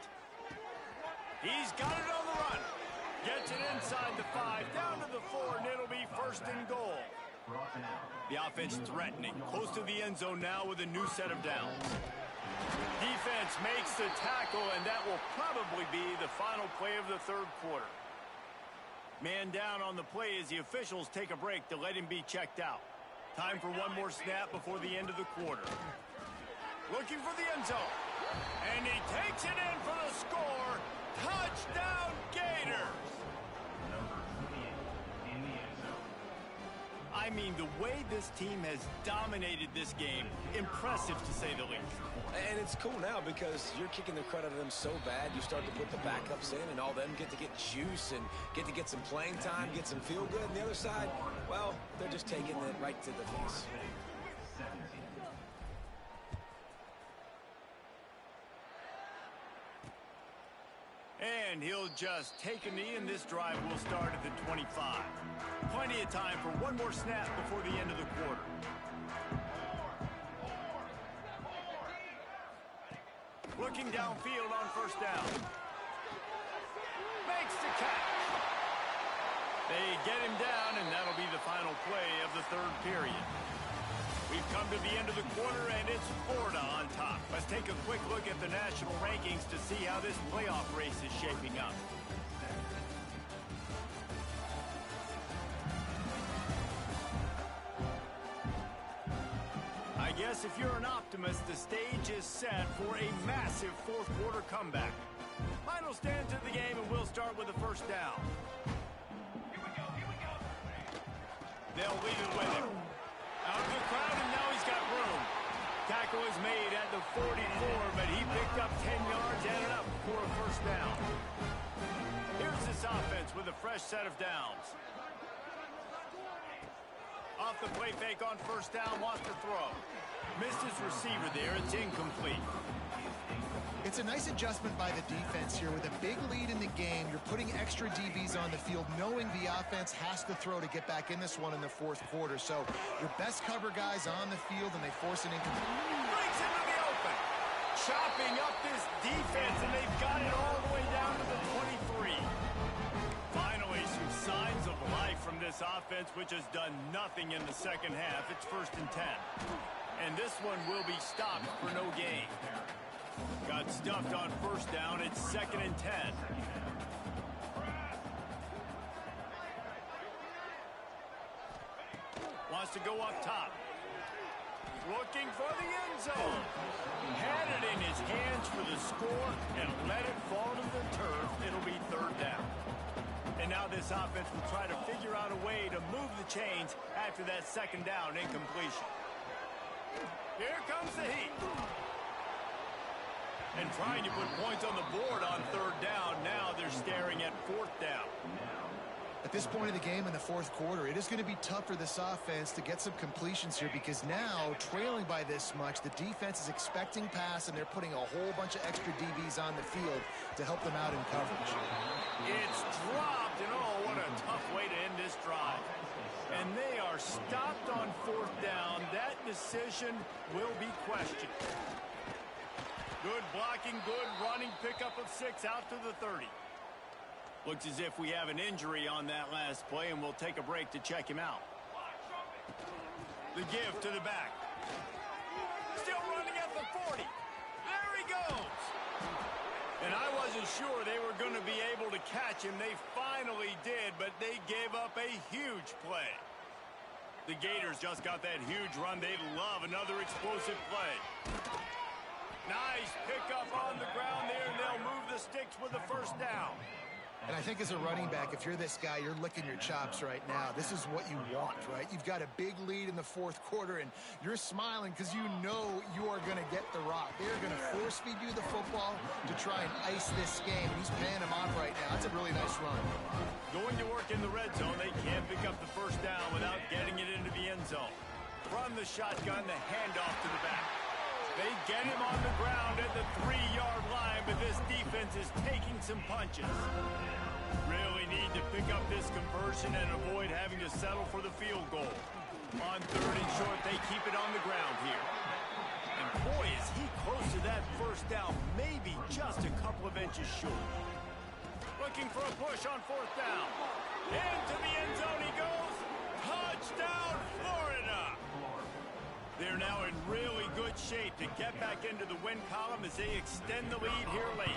[SPEAKER 1] He's got it on the run. Gets it inside the 5, down to the 4, and it'll be first and goal. The offense threatening, close to the end zone now with a new set of downs. Defense makes the tackle, and that will probably be the final play of the third quarter. Man down on the play as the officials take a break to let him be checked out. Time for one more snap before the end of the quarter. Looking for the end zone. And he takes it in for the score. Touchdown, Gators!
[SPEAKER 5] Number 28 in the end zone.
[SPEAKER 1] I mean, the way this team has dominated this game, impressive to say the least.
[SPEAKER 3] And it's cool now because you're kicking the credit of them so bad, you start to put the backups in, and all them get to get juice and get some playing time, get some feel good. And the other side, well, they're just taking it right to the face.
[SPEAKER 5] 17.
[SPEAKER 1] And he'll just take a knee, and this drive will start at the 25. Plenty of time for one more snap before the end of the quarter. Looking downfield on first down. Makes the catch. They get him down, and that'll be the final play of the third period. We've come to the end of the quarter, and it's Florida on top. Let's take a quick look at the national rankings to see how this playoff race is shaping up. I guess if you're an optimist, the stage is set for a massive fourth quarter comeback. Final stands of the game, and we'll start with the first down. They'll lead it with him. Out of the crowd, and now he's got room. Tackle is made at the 44, but he picked up 10 yards, added up for a first down. Here's this offense with a fresh set of downs. Off the play fake on first down, wants to throw. Missed his receiver there, it's incomplete.
[SPEAKER 2] It's a nice adjustment by the defense here. With a big lead in the game, you're putting extra DBs on the field, knowing the offense has to throw to get back in this one in the fourth quarter. So your best cover guys on the field, and they force an incomplete.
[SPEAKER 1] Breaks into the open. Chopping up this defense, and they've got it all the way down to the 23. Finally, some signs of life from this offense, which has done nothing in the second half. It's 1st and 10. And this one will be stopped for no gain. Got stuffed on first down. It's 2nd and 10. Wants to go up top. Looking for the end zone. Had it in his hands for the score and let it fall to the turf. It'll be 3rd down. And now this offense will try to figure out a way to move the chains after that 2nd down incompletion. Here comes the heat. And trying to put points on the board on 3rd down. Now they're staring at 4th down.
[SPEAKER 2] At this point of the game in the fourth quarter, it is going to be tough for this offense to get some completions here because now, trailing by this much, the defense is expecting pass, and they're putting a whole bunch of extra DBs on the field to help them out in coverage.
[SPEAKER 1] It's dropped, and oh, what a tough way to end this drive. And they are stopped on fourth down. That decision will be questioned. Good blocking, good running, pickup of 6 out to the 30. Looks as if we have an injury on that last play, and we'll take a break to check him out. The give to the back. Still running at the 40. There he goes. And I wasn't sure they were going to be able to catch him. They finally did, but they gave up a huge play. The Gators just got that huge run. They love another explosive play. Nice pickup on the ground there, and they'll move the sticks with the first down.
[SPEAKER 2] And I think as a running back, if you're this guy, you're licking your chops right now. This is what you want, right? You've got a big lead in the fourth quarter, and you're smiling because you know you are going to get the rock. They're going to force feed you the football to try and ice this game. He's paying him off right now. That's a really nice run.
[SPEAKER 1] Going to work in the red zone, they can't pick up the first down without getting it into the end zone. From the shotgun, the handoff to the back. They get him on the ground at the 3-yard line, but this defense is taking some punches. Really need to pick up this conversion and avoid having to settle for the field goal. On 3rd and short, they keep it on the ground here. And boy, is he close to that first down, maybe just a couple of inches short. Looking for a push on 4th down. Into the end zone he goes. Touchdown, Florida! They're now in really good shape to get back into the win column as they extend the lead here late.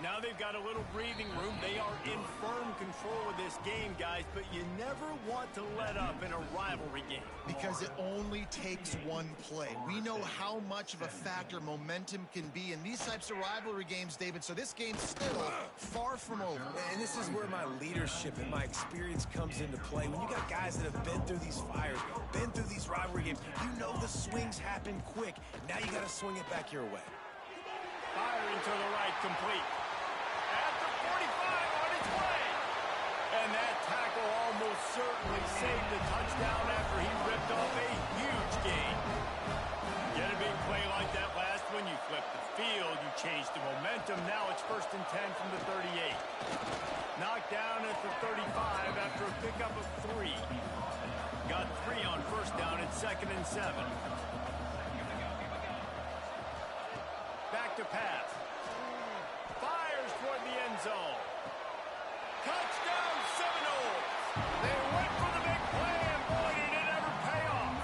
[SPEAKER 1] Now they've got a little breathing room. They are in firm control of this game, guys, but you never want to let up in a rivalry game.
[SPEAKER 2] Because it only takes one play. We know how much of a factor momentum can be in these types of rivalry games, David, so this game's still far from over.
[SPEAKER 3] And this is where my leadership and my experience comes into play. When you got guys that have been through these fires, been through these rivalry games, you know the swings happen quick. Now you got to swing it back your way.
[SPEAKER 1] Firing to the right, complete. At the 45 on its way. And that tackle almost certainly saved the touchdown after he ripped off a huge gain. Get a big play like that last one, you flip the field, you change the momentum. Now it's 1st and 10 from the 38. Knocked down at the 35 after a pickup of 3. Got 3 on 1st down at 2nd and 7. Back to pass. Fires toward the end zone. Touchdown Seminoles! They went for the big play, and boy, did it ever pay off.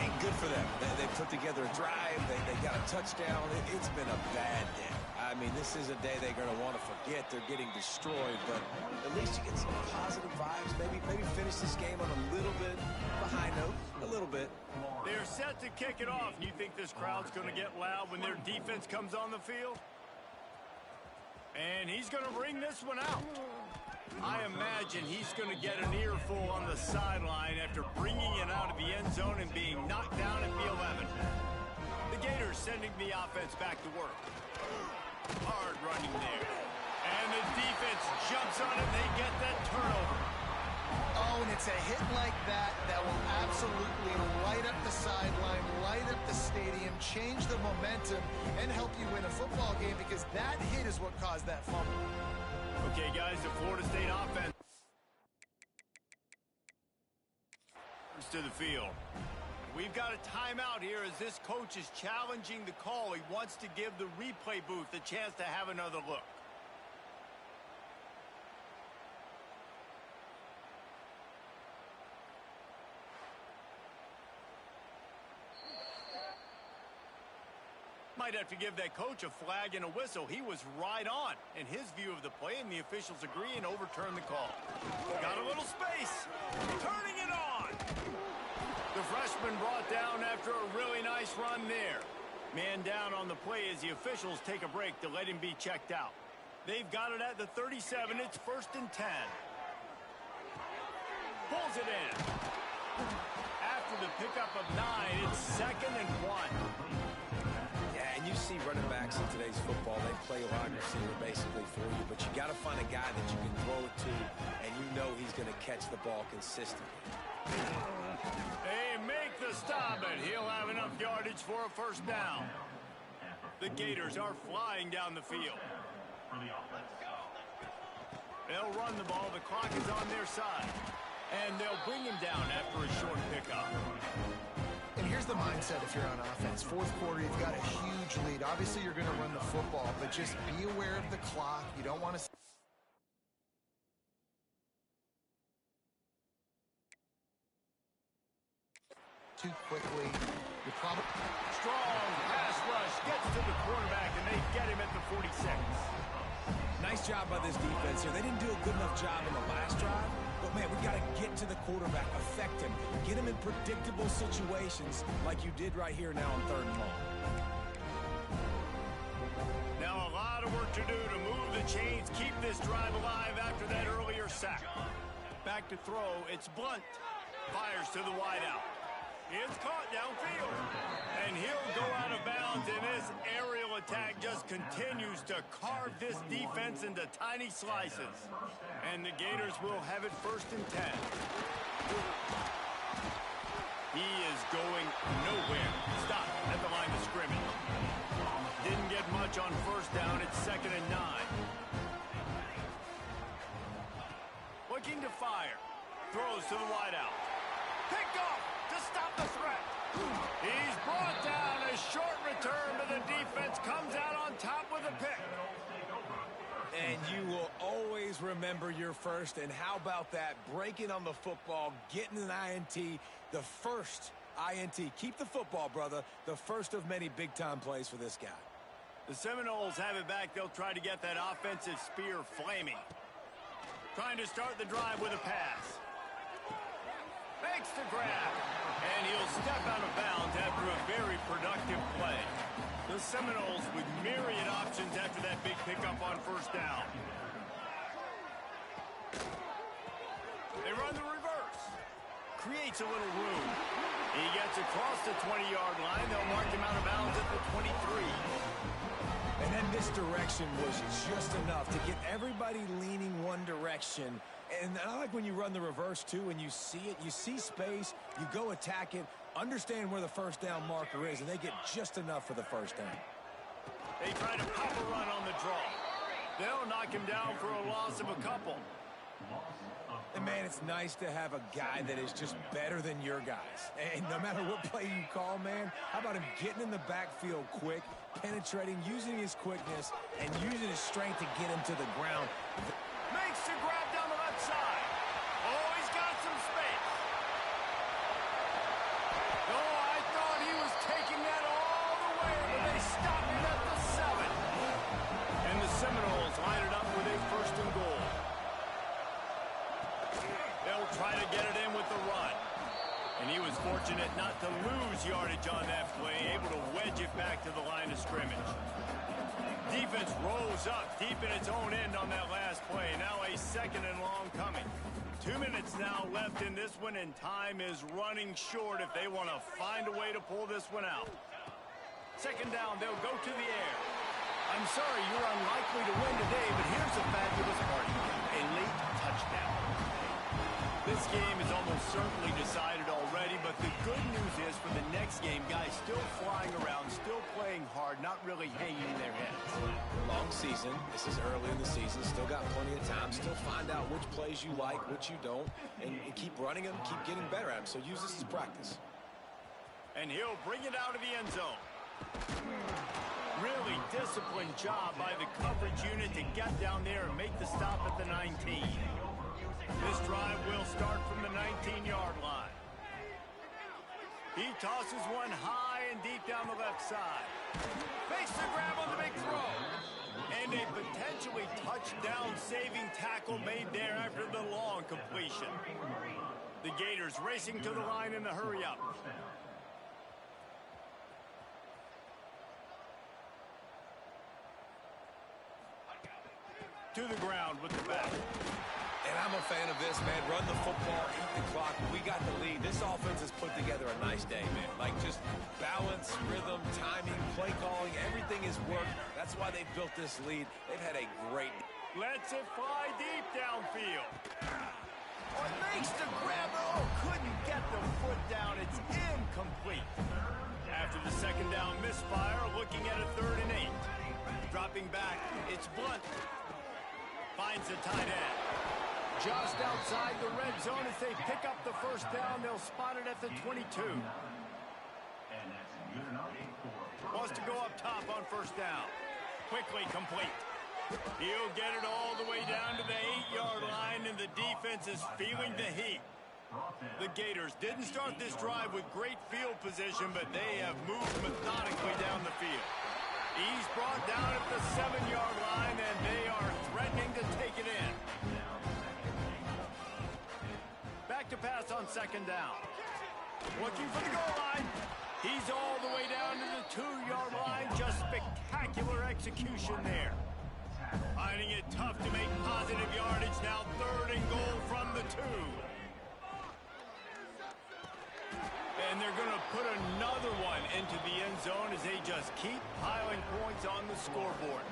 [SPEAKER 3] And good for them. They put together a drive. They got a touchdown. It's been a bad day. I mean, this is a day they're going to want to forget. They're getting destroyed, but at least you get some positive vibes. Maybe finish this game on a little bit of a high note. A little bit.
[SPEAKER 1] They're set to kick it off. You think this crowd's going to get loud when their defense comes on the field? And he's going to bring this one out. I imagine he's going to get an earful on the sideline after bringing it out of the end zone and being knocked down at the 11. The Gators sending the offense back to work. Hard running there. And the defense jumps on it. They get that turnover.
[SPEAKER 2] Oh, and it's a hit like that that will absolutely light up the sideline, light up the stadium, change the momentum, and help you win a football game because that hit is what caused that fumble.
[SPEAKER 1] Okay, guys, the Florida State offense to the field. We've got a timeout here as this coach is challenging the call. He wants to give the replay booth a chance to have another look. Might have to give that coach a flag and a whistle. He was right on in his view of the play, and the officials agree and overturn the call. Got a little space. Turning it on. The freshman brought down after a really nice run there. Man down on the play as the officials take a break to let him be checked out. They've got it at the 37. It's 1st and 10. Pulls it in. After the pickup of 9, it's 2nd and 1.
[SPEAKER 3] Yeah, and you see running backs in today's football, they play wide receiver basically for you, but you got to find a guy that you can throw it to, and you know he's going to catch the ball consistently.
[SPEAKER 1] They make the stop, and he'll have enough yardage for a first down. The Gators are flying down the field. They'll run the ball. The clock is on their side. And they'll bring him down after a short pickup.
[SPEAKER 2] And here's the mindset if you're on offense. Fourth quarter, you've got a huge lead. Obviously, you're going to run the football, but just be aware of the clock. You don't want to... too quickly. You're probably...
[SPEAKER 1] Strong pass rush gets to the quarterback, and they get him at the 46.
[SPEAKER 3] Nice job by this defense here. They didn't do a good enough job in the last drive, but, man, we got to get to the quarterback, affect him, get him in predictable situations like you did right here now on 3rd and long.
[SPEAKER 1] Now a lot of work to do to move the chains, keep this drive alive after that earlier sack. Back to throw. It's Blunt. Fires to the wideout. It's caught downfield. And he'll go out of bounds, and this aerial attack just continues to carve this defense into tiny slices. And the Gators will have it 1st and 10. He is going nowhere. Stop at the line of scrimmage. Didn't get much on 1st down. It's 2nd and 9. Looking to fire. Throws to the wideout. Picked off to stop the threat. He's brought down. A short return, but the defense comes out on top with a pick.
[SPEAKER 3] And you will always remember your first. And how about that? Breaking on the football, getting an INT, the first INT. Keep the football, brother. The first of many big-time plays for this guy.
[SPEAKER 1] The Seminoles have it back. They'll try to get that offensive spear flaming. Trying to start the drive with a pass. Makes the grab. And he'll step out of bounds after a very productive play. The Seminoles with myriad options after that big pickup on 1st down. They run the reverse. Creates a little room. He gets across the 20-yard line. They'll mark him out of bounds at the 23.
[SPEAKER 3] And then misdirection was just enough to get everybody leaning one direction. And I like when you run the reverse, too, and you see it. You see space. You go attack it. Understand where the 1st down marker is, and they get just enough for the 1st down.
[SPEAKER 1] They try to pop a run on the draw. They'll knock him down for a loss of a couple.
[SPEAKER 3] And, man, it's nice to have a guy that is just better than your guys. And no matter what play you call, man, how about him getting in the backfield quick, penetrating, using his quickness, and using his strength to get him to the ground.
[SPEAKER 1] Makes the grab down the left side. Oh, he's got some space. Oh, I thought he was taking that all the way, but they stopped him at the 7. And the Seminoles line it up with a 1st and goal. They'll try to get it in with the run. And he was fortunate not to lose yardage on that play, able to wedge it back to the line of scrimmage. Defense rose up deep in its own end on that last play. Now a 2nd and long coming. 2 minutes now left in this one, and time is running short if they want to find a way to pull this one out. 2nd down, they'll go to the air. I'm sorry you're unlikely to win today, but here's a fabulous party. A late touchdown. This game is almost certainly decided already, but the good news is for the next game, guys still flying around, still playing hard, not really hanging their heads.
[SPEAKER 3] Long season. This is early in the season. Still got plenty of time. Still find out which plays you like, which you don't, and keep running them, keep getting better at them. So use this as practice.
[SPEAKER 1] And he'll bring it out of the end zone. Really disciplined job by the coverage unit to get down there and make the stop at the 19. This drive will start from the 19-yard line. He tosses one high and deep down the left side. Makes the grab on the big throw. And a potentially touchdown-saving tackle made there after the long completion. The Gators racing to the line in the hurry-up. To the ground with the back.
[SPEAKER 3] And I'm a fan of this, man. Run the football, eat the clock. We got the lead. This offense has put together a nice day, man. Like just balance, rhythm, timing, play calling, everything is worked. That's That's why they've built this lead. They've had a great...
[SPEAKER 1] Lets it fly deep downfield. Oh, makes the grab. Oh, couldn't get the foot down. It's incomplete. After the second down misfire, looking at a 3rd and 8. Dropping back, it's Blunt. Finds the tight end. Just outside the red zone as they pick up the first down. They'll spot it at the 22. Wants to go up top on first down. Quickly complete. He'll get it all the way down to the 8-yard line, and the defense is feeling the heat. The Gators didn't start this drive with great field position, but they have moved methodically down the field. He's brought down at the 7-yard line, and they are threatening to take it in. Back to pass on second down. Looking for the goal line. He's all the way down to the 2-yard line. Just spectacular execution there. Finding it tough to make positive yardage now. 3rd and goal from the 2. And they're going to put another one into the end zone as they just keep piling points on the scoreboard.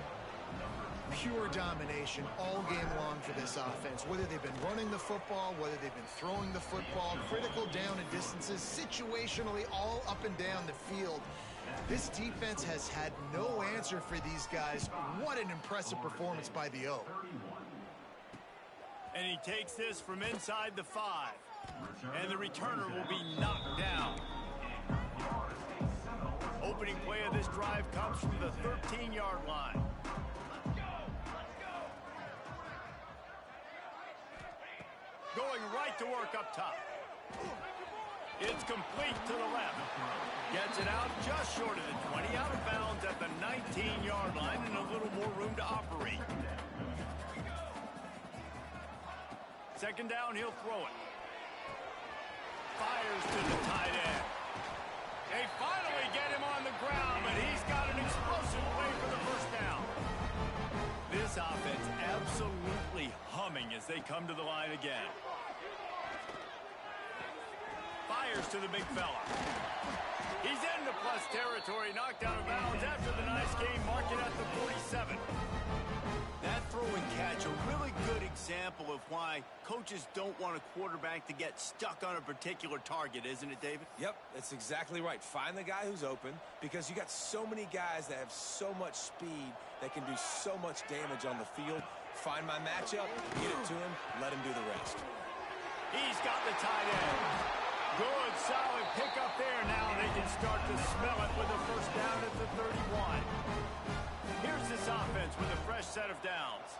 [SPEAKER 2] Pure domination all game long for this offense. Whether they've been running the football, whether they've been throwing the football, critical down and distances, situationally all up and down the field. This defense has had no answer for these guys. What an impressive performance by the O.
[SPEAKER 1] And he takes this from inside the 5. And the returner will be knocked down. Opening play of this drive comes from the 13-yard line. Going right to work up top. It's complete to the left. Gets it out just short of the 20, out of bounds at the 19-yard line, and a little more room to operate. Second down, he'll throw it. Fires to the tight end. They finally get him on the ground, but he's got an explosive play for the first down. This offense absolutely humming as they come to the line again. Fires to the big fella. He's into plus territory, knocked out of bounds after the nice game, marked it at the 47. That throw and catch, a really good example of why coaches don't want a quarterback to get stuck on a particular target, isn't it, David?
[SPEAKER 3] Yep, that's exactly right. Find the guy who's open, because you got so many guys that have so much speed that can do so much damage on the field. Find my matchup, get it to him, let him do the rest.
[SPEAKER 1] He's got the tight end. Good, solid pickup there. Now they can start to smell it with a first down at the 31. Here's this offense with a fresh set of downs.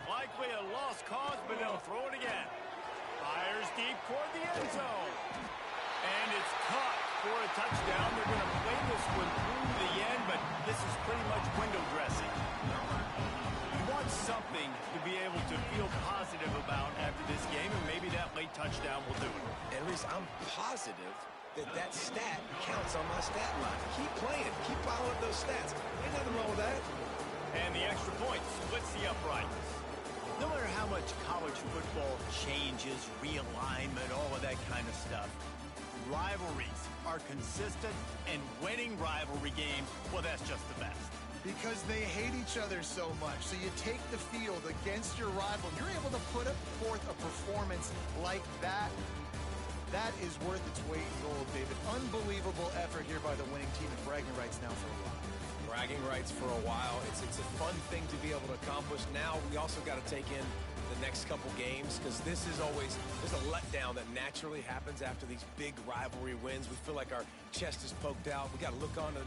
[SPEAKER 1] Likely a lost cause, but they'll throw it again. Fires deep toward the end zone. And it's caught for a touchdown. They're going to play this one through the end, but this is pretty much window dressing. You want something to be able to feel positive about after this game, and maybe that late touchdown will do it.
[SPEAKER 3] At least I'm positive that stat counts on my stat line. Keep playing. Keep piling up those stats. Ain't nothing wrong with that.
[SPEAKER 1] And the extra point splits the uprights. No matter how much college football changes, realignment, all of that kind of stuff, rivalries are consistent, and winning rivalry games, well, that's just the best.
[SPEAKER 2] Because they hate each other so much. So you take the field against your rival. You're able to put forth a performance like that. That is worth its weight in gold, David. Unbelievable effort here by the winning team, and bragging rights now for a while.
[SPEAKER 3] Bragging rights for a while. It's a fun thing to be able to accomplish. Now we also got to take in the next couple games, because this is always, there's a letdown that naturally happens after these big rivalry wins. We feel like our chest is poked out. We got to look on to